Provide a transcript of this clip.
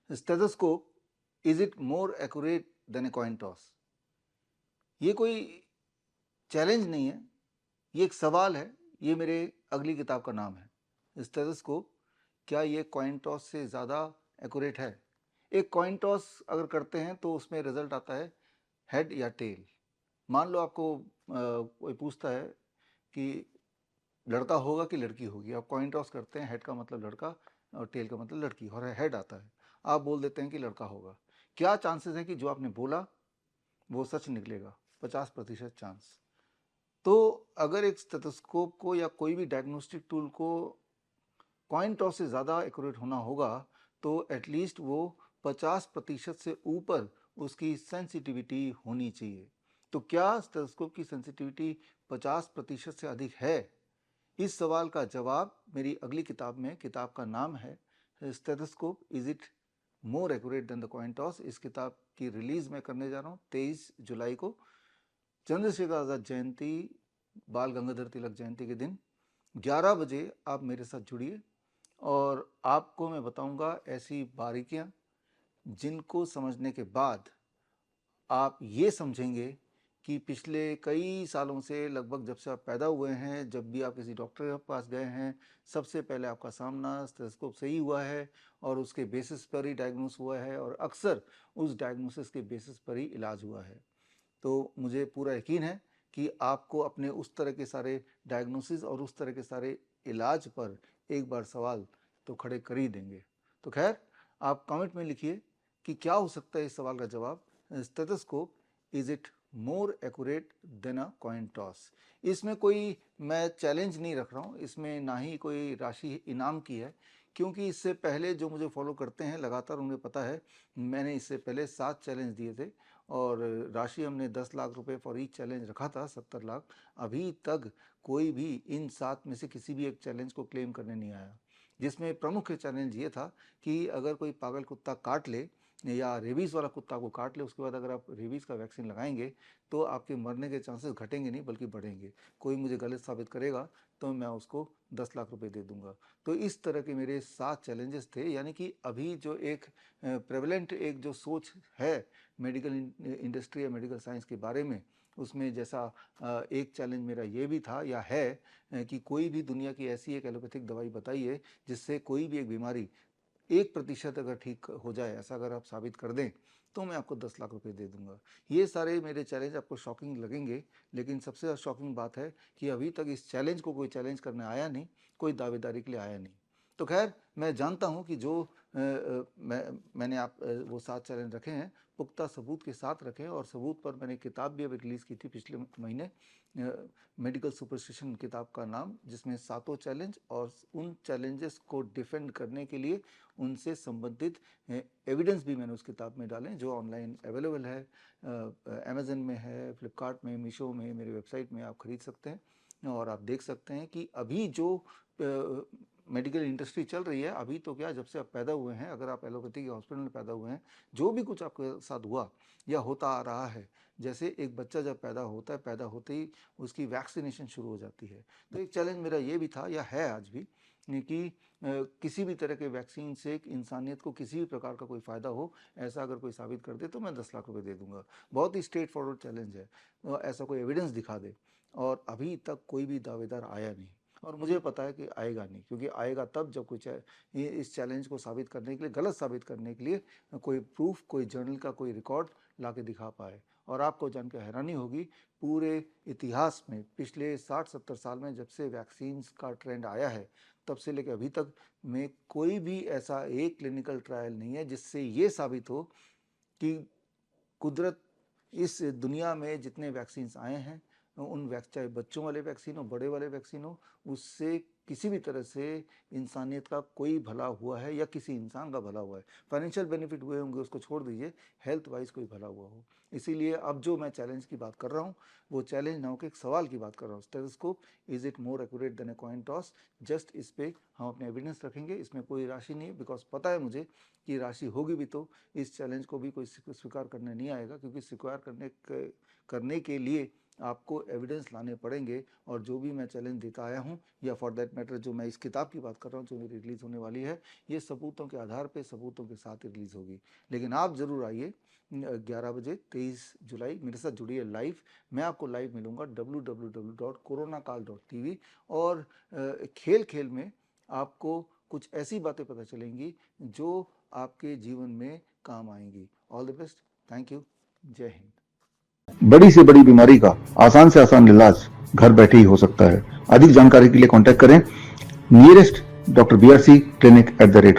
Stethoscope, is it more accurate then a coin toss? ये कोई challenge नहीं है, ये एक सवाल है। ये मेरे अगली किताब का नाम है, स्टेथोस्कोप, क्या ये कॉइन टॉस से ज़्यादा एक्यूरेट है? एक कॉइन टॉस अगर करते हैं तो उसमें रिजल्ट आता है हेड या टेल। मान लो आपको कोई पूछता है कि लड़का होगा कि लड़की होगी, आप कॉइन टॉस करते हैं, हेड का मतलब लड़का और टेल का मतलब लड़की, और हेड आता है, आप बोल देते हैं कि लड़का होगा। क्या चांसेस है कि जो आपने बोला वो सच निकलेगा? 50% चांस। तो अगर एक स्टेथोस्कोप को या कोई भी डायग्नोस्टिक टूल को कॉइन टॉस से ज़्यादा एक्यूरेट होना होगा तो एटलीस्ट वो 50% से ऊपर उसकी सेंसिटिविटी होनी चाहिए। तो क्या स्टेथोस्कोप की सेंसिटिविटी 50% से अधिक है? इस सवाल का जवाब मेरी अगली किताब में, किताब का नाम है stethoscope, is it more accurate then the coin toss. इस किताब की रिलीज मैं करने जा रहा हूँ 23 जुलाई को, चंद्रशेखर आज़ाद जयंती, बाल गंगाधर तिलक जयंती के दिन 11 बजे आप मेरे साथ जुड़िए और आपको मैं बताऊंगा ऐसी बारीकियां जिनको समझने के बाद आप ये समझेंगे कि पिछले कई सालों से, लगभग जब से आप पैदा हुए हैं, जब भी आप किसी डॉक्टर के पास गए हैं, सबसे पहले आपका सामना स्टेथोस्कोप से ही हुआ है और उसके बेसिस पर ही डायग्नोस हुआ है और अक्सर उस डायग्नोसिस के बेसिस पर ही इलाज हुआ है। तो मुझे पूरा यकीन है कि आपको अपने उस तरह के सारे डायग्नोसिस और उस तरह के सारे इलाज पर एक बार सवाल तो खड़े कर ही देंगे। तो खैर, आप कमेंट में लिखिए कि क्या हो सकता है इस सवाल का जवाब। Stethoscope, is it more accurate then a coin toss? इसमें कोई मैं चैलेंज नहीं रख रहा हूँ, इसमें ना ही कोई राशि इनाम की है, क्योंकि इससे पहले जो मुझे फॉलो करते हैं लगातार उन्हें पता है मैंने इससे पहले 7 चैलेंज दिए थे और राशि हमने 10 लाख रुपए फॉर ईच चैलेंज रखा था, 70 लाख। अभी तक कोई भी इन 7 में से किसी भी एक चैलेंज को क्लेम करने नहीं आया, जिसमें प्रमुख चैलेंज ये था कि अगर कोई पागल कुत्ता काट ले या रेबीज़ वाला कुत्ता को काट ले, उसके बाद अगर आप रेबीज़ का वैक्सीन लगाएंगे तो आपके मरने के चांसेस घटेंगे नहीं बल्कि बढ़ेंगे। कोई मुझे गलत साबित करेगा तो मैं उसको 10 लाख रुपए दे दूंगा। तो इस तरह के मेरे 7 चैलेंजेस थे, यानी कि अभी जो एक प्रेवलेंट एक जो सोच है मेडिकल इंडस्ट्री या मेडिकल साइंस के बारे में, उसमें जैसा एक चैलेंज मेरा ये भी था या है कि कोई भी दुनिया की ऐसी एक एलोपैथिक दवाई बताइए जिससे कोई भी एक बीमारी 1% अगर ठीक हो जाए, ऐसा अगर आप साबित कर दें तो मैं आपको 10 लाख रुपए दे दूंगा। ये सारे मेरे चैलेंज आपको शॉकिंग लगेंगे, लेकिन सबसे ज़्यादा शॉकिंग बात है कि अभी तक इस चैलेंज को कोई चैलेंज करने आया नहीं, कोई दावेदारी के लिए आया नहीं। तो खैर, मैं जानता हूं कि जो मैंने वो 7 चैलेंज रखे हैं, पुख्ता सबूत के साथ रखे हैं, और सबूत पर मैंने किताब भी अभी रिलीज़ की थी पिछले महीने, मेडिकल सुपरस्टिशन किताब का नाम, जिसमें 7 चैलेंज और उन चैलेंजेस को डिफेंड करने के लिए उनसे संबंधित एविडेंस भी मैंने उस किताब में डाले, जो ऑनलाइन अवेलेबल है, अमेजन में है, फ्लिपकार्ट में, मीशो में, मेरी वेबसाइट में आप खरीद सकते हैं और आप देख सकते हैं कि अभी जो मेडिकल इंडस्ट्री चल रही है, अभी तो क्या, जब से आप पैदा हुए हैं, अगर आप एलोपैथी के हॉस्पिटल में पैदा हुए हैं, जो भी कुछ आपके साथ हुआ या होता आ रहा है, जैसे एक बच्चा जब पैदा होता है, पैदा होते ही उसकी वैक्सीनेशन शुरू हो जाती है। तो एक चैलेंज मेरा ये भी था या है आज भी कि किसी भी तरह के वैक्सीन से इंसानियत को किसी भी प्रकार का कोई फ़ायदा हो, ऐसा अगर कोई साबित कर दे तो मैं 10 लाख रुपए दे दूंगा। बहुत ही स्ट्रेट फॉरवर्ड चैलेंज है, ऐसा कोई एविडेंस दिखा दे, और अभी तक कोई भी दावेदार आया नहीं, और मुझे पता है कि आएगा नहीं, क्योंकि आएगा तब जब कोई इस चैलेंज को साबित करने के लिए, गलत साबित करने के लिए कोई प्रूफ, कोई जर्नल का कोई रिकॉर्ड ला के दिखा पाए। और आपको जानकर हैरानी होगी, पूरे इतिहास में पिछले 60-70 साल में जब से वैक्सीन्स का ट्रेंड आया है, तब से लेकर अभी तक में कोई भी ऐसा एक क्लिनिकल ट्रायल नहीं है जिससे ये साबित हो कि कुदरत, इस दुनिया में जितने वैक्सीन्स आए हैं, उन चाहे बच्चों वाले वैक्सीन हो, बड़े वाले वैक्सीन हो, उससे किसी भी तरह से इंसानियत का कोई भला हुआ है या किसी इंसान का भला हुआ है। फाइनेंशियल बेनिफिट हुए होंगे उसको छोड़ दीजिए, हेल्थ वाइज कोई भला हुआ हो। इसीलिए अब जो मैं चैलेंज की बात कर रहा हूँ, वो चैलेंज ना हो कि एक सवाल की बात कर रहा हूँ। Stethoscope, is it more accurate then a coin toss? Just इस पे हम अपने एविडेंस रखेंगे, इसमें कोई राशि नहीं है, बिकॉज पता है मुझे कि राशि होगी भी तो इस चैलेंज को भी कोई स्वीकार करने नहीं आएगा, क्योंकि स्वीकार करने के लिए आपको एविडेंस लाने पड़ेंगे, और जो भी मैं चैलेंज देता आया हूँ, या फॉर दैट मैटर जो मैं इस किताब की बात कर रहा हूँ जो मेरी रिलीज़ होने वाली है, ये सबूतों के आधार पे, सबूतों के साथ रिलीज़ होगी। लेकिन आप ज़रूर आइए 11 बजे 23 जुलाई मेरे साथ जुड़िए लाइव। मैं आपको लाइव मिलूँगा www.coronakal.tv, और खेल खेल में आपको कुछ ऐसी बातें पता चलेंगी जो आपके जीवन में काम आएंगी। All the best, thank you, जय हिंद। बड़ी से बड़ी बीमारी का आसान से आसान इलाज घर बैठे ही हो सकता है। अधिक जानकारी के लिए कांटेक्ट करें नियरेस्ट डॉक्टर BRC clinic@.